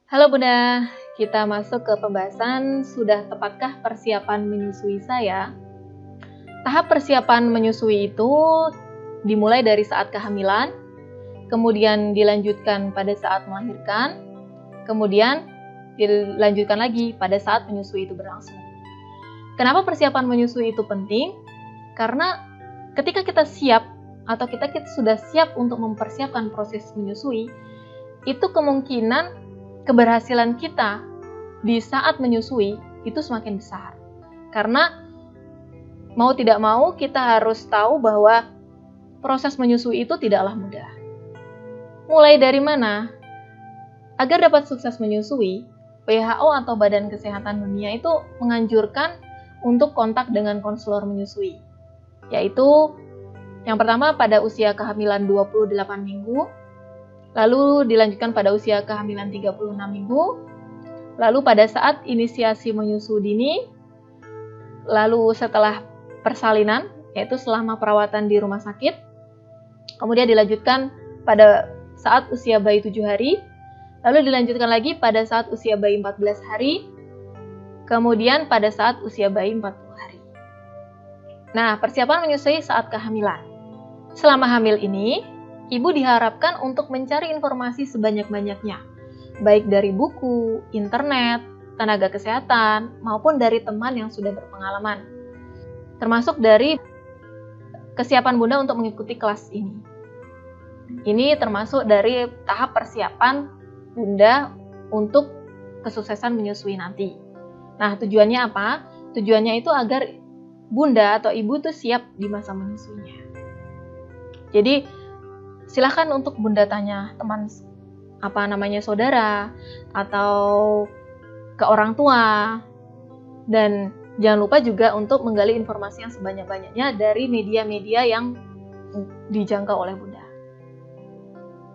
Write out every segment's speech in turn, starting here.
Halo Bunda, kita masuk ke pembahasan sudah tepatkah persiapan menyusui saya? Tahap persiapan menyusui itu dimulai dari saat kehamilan, kemudian dilanjutkan pada saat melahirkan, kemudian dilanjutkan lagi pada saat menyusui itu berlangsung. Kenapa persiapan menyusui itu penting? Karena ketika kita siap atau kita sudah siap untuk mempersiapkan proses menyusui, itu kemungkinan keberhasilan kita di saat menyusui itu semakin besar. Karena mau tidak mau kita harus tahu bahwa proses menyusui itu tidaklah mudah. Mulai dari mana? Agar dapat sukses menyusui, WHO atau Badan Kesehatan Dunia itu menganjurkan untuk kontak dengan konselor menyusui. Yaitu yang pertama pada usia kehamilan 28 minggu, lalu dilanjutkan pada usia kehamilan 36 minggu, lalu pada saat inisiasi menyusui dini, lalu setelah persalinan, yaitu selama perawatan di rumah sakit, kemudian dilanjutkan pada saat usia bayi 7 hari, lalu dilanjutkan lagi pada saat usia bayi 14 hari, kemudian pada saat usia bayi 40 hari. Nah, persiapan menyusui saat kehamilan. Selama hamil ini, ibu diharapkan untuk mencari informasi sebanyak-banyaknya, baik dari buku, internet, tenaga kesehatan, maupun dari teman yang sudah berpengalaman. Termasuk dari kesiapan Bunda untuk mengikuti kelas ini. Ini termasuk dari tahap persiapan Bunda untuk kesuksesan menyusui nanti. Nah, tujuannya apa? Tujuannya itu agar Bunda atau ibu tuh siap di masa menyusuinya. Jadi, silahkan untuk Bunda tanya teman saudara atau ke orang tua, dan jangan lupa juga untuk menggali informasi yang sebanyak-banyaknya dari media-media yang dijangkau oleh Bunda.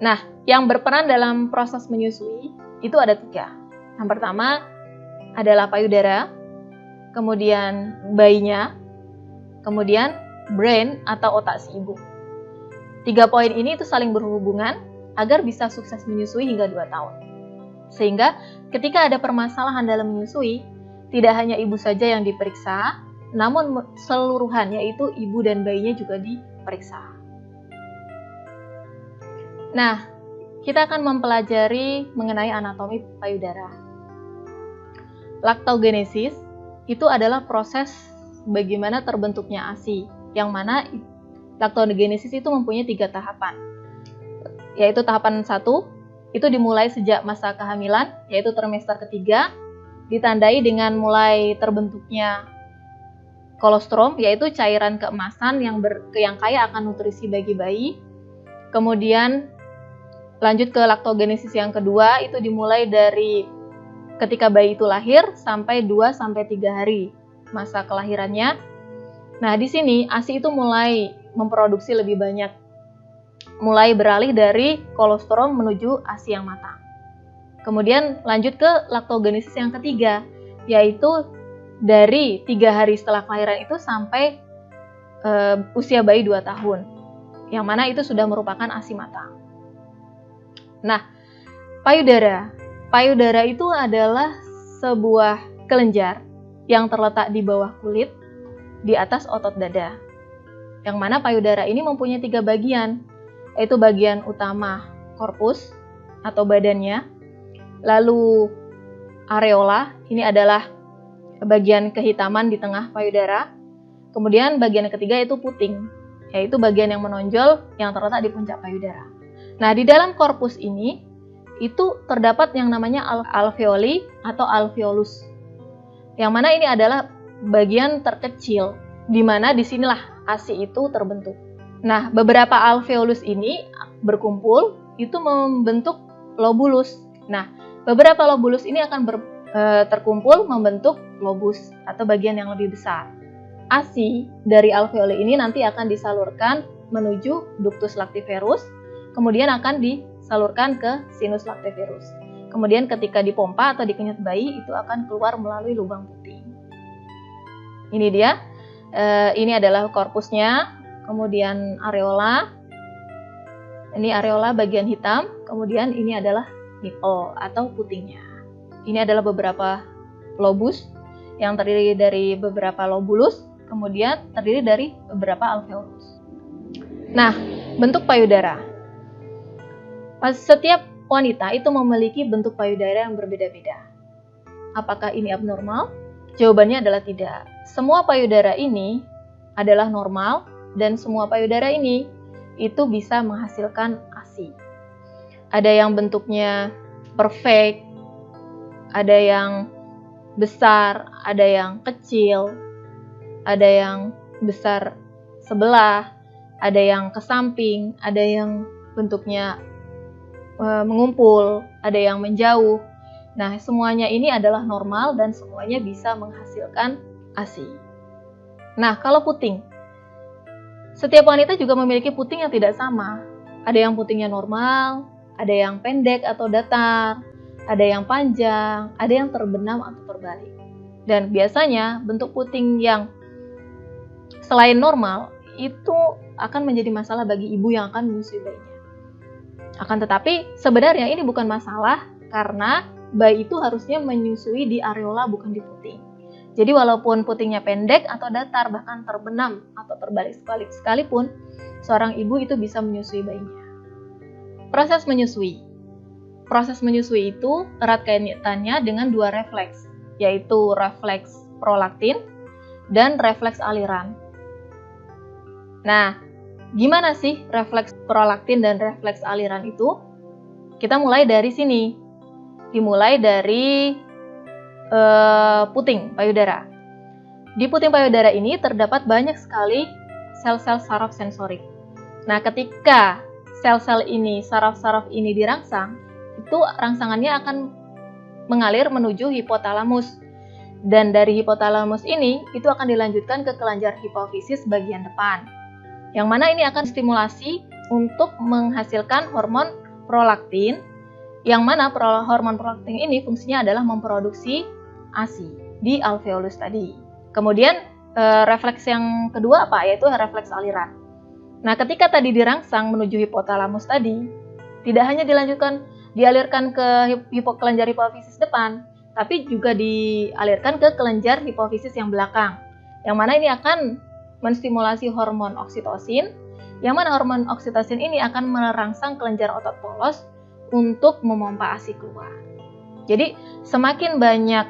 Nah, yang berperan dalam proses menyusui itu ada 3. Yang pertama adalah payudara, kemudian bayinya, kemudian brain atau otak si ibu. 3 poin ini itu saling berhubungan agar bisa sukses menyusui hingga 2 tahun. Sehingga ketika ada permasalahan dalam menyusui, tidak hanya ibu saja yang diperiksa, namun seluruhan, yaitu ibu dan bayinya juga diperiksa. Nah, kita akan mempelajari mengenai anatomi payudara. Laktogenesis itu adalah proses bagaimana terbentuknya ASI, yang mana laktogenesis itu mempunyai 3 tahapan, yaitu tahapan 1 itu dimulai sejak masa kehamilan, yaitu trimester ketiga, ditandai dengan mulai terbentuknya kolostrum, yaitu cairan keemasan yang kaya akan nutrisi bagi bayi. Kemudian lanjut ke laktogenesis yang kedua, itu dimulai dari ketika bayi itu lahir sampai 2-3 hari masa kelahirannya. Nah, di sini ASI itu mulai memproduksi lebih banyak, mulai beralih dari kolostrum menuju ASI yang matang. Kemudian lanjut ke laktogenesis yang ketiga, yaitu dari 3 hari setelah kelahiran itu sampai usia bayi 2 tahun, yang mana itu sudah merupakan ASI matang. Nah, payudara itu adalah sebuah kelenjar yang terletak di bawah kulit, di atas otot dada. Yang mana payudara ini mempunyai 3 bagian, yaitu bagian utama korpus atau badannya, lalu areola, ini adalah bagian kehitaman di tengah payudara, kemudian bagian ketiga yaitu puting, yaitu bagian yang menonjol yang terletak di puncak payudara. Nah, di dalam korpus ini itu terdapat yang namanya alveoli atau alveolus, yang mana ini adalah bagian terkecil, di mana disinilah ASI itu terbentuk. Nah, beberapa alveolus ini berkumpul itu membentuk lobulus. Nah, beberapa lobulus ini akan terkumpul membentuk lobus atau bagian yang lebih besar. ASI dari alveoli ini nanti akan disalurkan menuju ductus lactiferus, kemudian akan disalurkan ke sinus lactiferus. Kemudian ketika dipompa atau dikenyat bayi, itu akan keluar melalui lubang puting. Ini dia. Ini adalah korpusnya, kemudian areola. Ini areola bagian hitam, kemudian ini adalah nipple atau putingnya. Ini adalah beberapa lobus yang terdiri dari beberapa lobulus, kemudian terdiri dari beberapa alveolus. Nah, bentuk payudara. Setiap wanita itu memiliki bentuk payudara yang berbeda-beda. Apakah ini abnormal? Jawabannya adalah tidak. Semua payudara ini adalah normal dan semua payudara ini itu bisa menghasilkan ASI. Ada yang bentuknya perfect, ada yang besar, ada yang kecil, ada yang besar sebelah, ada yang ke samping, ada yang bentuknya mengumpul, ada yang menjauh. Nah, semuanya ini adalah normal dan semuanya bisa menghasilkan ASI. Nah, kalau puting, setiap wanita juga memiliki puting yang tidak sama. Ada yang putingnya normal, ada yang pendek atau datar, ada yang panjang, ada yang terbenam atau terbalik. Dan biasanya bentuk puting yang selain normal itu akan menjadi masalah bagi ibu yang akan menyusui bayinya. Akan tetapi sebenarnya ini bukan masalah karena bayi itu harusnya menyusui di areola bukan di puting. Jadi walaupun putingnya pendek atau datar bahkan terbenam atau terbalik sekalipun, seorang ibu itu bisa menyusui bayinya. Proses menyusui. Proses menyusui itu erat kaitannya dengan dua refleks, yaitu refleks prolaktin dan refleks aliran. Nah, gimana sih refleks prolaktin dan refleks aliran itu? Kita mulai dari sini. Dimulai dari puting payudara. Di puting payudara ini terdapat banyak sekali sel-sel saraf sensorik. Nah, ketika sel-sel ini, saraf-saraf ini dirangsang, itu rangsangannya akan mengalir menuju hipotalamus. Dan dari hipotalamus ini, itu akan dilanjutkan ke kelenjar hipofisis bagian depan. Yang mana ini akan stimulasi untuk menghasilkan hormon prolaktin, yang mana hormon prolaktin ini fungsinya adalah memproduksi ASI di alveolus tadi. Kemudian refleks yang kedua apa? Yaitu refleks aliran. Nah, ketika tadi dirangsang menuju hipotalamus tadi, tidak hanya dialirkan ke kelenjar hipofisis depan, tapi juga dialirkan ke kelenjar hipofisis yang belakang. Yang mana ini akan menstimulasi hormon oksitosin, yang mana hormon oksitosin ini akan merangsang kelenjar otot polos untuk memompa ASI keluar. Jadi, semakin banyak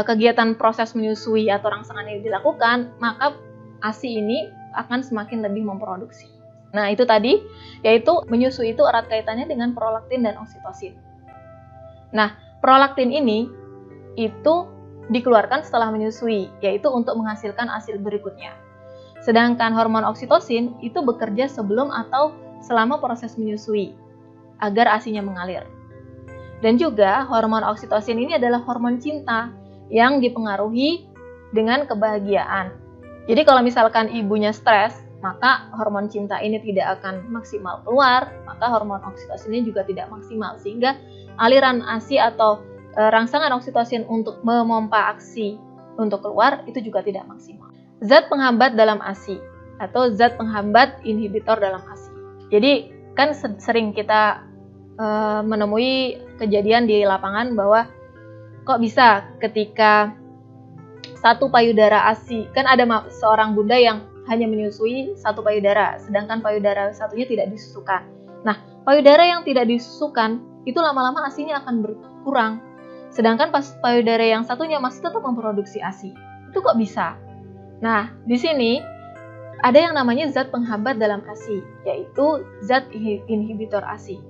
kegiatan proses menyusui atau rangsangan ini dilakukan, maka ASI ini akan semakin lebih memproduksi. Nah, itu tadi, yaitu menyusui itu erat kaitannya dengan prolaktin dan oksitosin. Nah, prolaktin ini itu dikeluarkan setelah menyusui, yaitu untuk menghasilkan ASI berikutnya. Sedangkan hormon oksitosin itu bekerja sebelum atau selama proses menyusui, agar ASI-nya mengalir. Dan juga hormon oksitosin ini adalah hormon cinta yang dipengaruhi dengan kebahagiaan. Jadi kalau misalkan ibunya stres, maka hormon cinta ini tidak akan maksimal keluar, maka hormon oksitosinnya juga tidak maksimal, sehingga aliran ASI atau rangsangan oksitosin untuk memompa ASI untuk keluar itu juga tidak maksimal. Zat penghambat dalam ASI atau zat penghambat inhibitor dalam ASI. Jadi kan sering kita menemui kejadian di lapangan bahwa kok bisa ketika satu payudara ASI, kan ada seorang bunda yang hanya menyusui satu payudara, sedangkan payudara satunya tidak disusukan. Nah, payudara yang tidak disusukan itu lama-lama ASI-nya akan berkurang, sedangkan pas payudara yang satunya masih tetap memproduksi ASI. Itu kok bisa? Nah, di sini ada yang namanya zat penghambat dalam ASI, yaitu zat inhibitor ASI.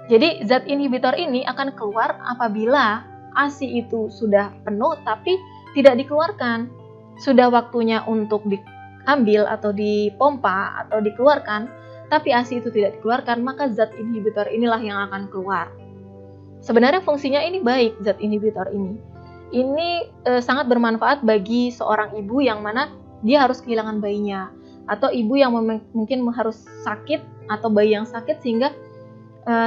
Jadi, zat inhibitor ini akan keluar apabila ASI itu sudah penuh tapi tidak dikeluarkan. Sudah waktunya untuk diambil atau dipompa atau dikeluarkan, tapi ASI itu tidak dikeluarkan, maka zat inhibitor inilah yang akan keluar. Sebenarnya fungsinya ini baik, zat inhibitor ini. Ini sangat bermanfaat bagi seorang ibu yang mana dia harus kehilangan bayinya, atau ibu yang mungkin harus sakit atau bayi yang sakit sehingga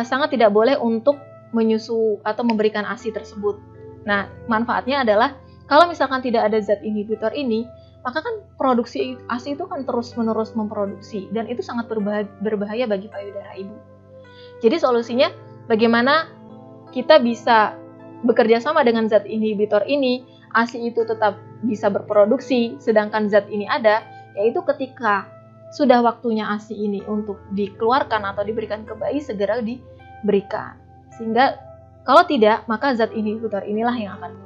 sangat tidak boleh untuk menyusu atau memberikan ASI tersebut. Nah, manfaatnya adalah kalau misalkan tidak ada zat inhibitor ini, maka kan produksi ASI itu kan terus-menerus memproduksi dan itu sangat berbahaya bagi payudara ibu. Jadi solusinya bagaimana kita bisa bekerja sama dengan zat inhibitor ini, ASI itu tetap bisa berproduksi, sedangkan zat ini ada, yaitu ketika sudah waktunya ASI ini untuk dikeluarkan atau diberikan ke bayi, segera diberikan. Sehingga kalau tidak, maka zat inhibitor inilah yang akan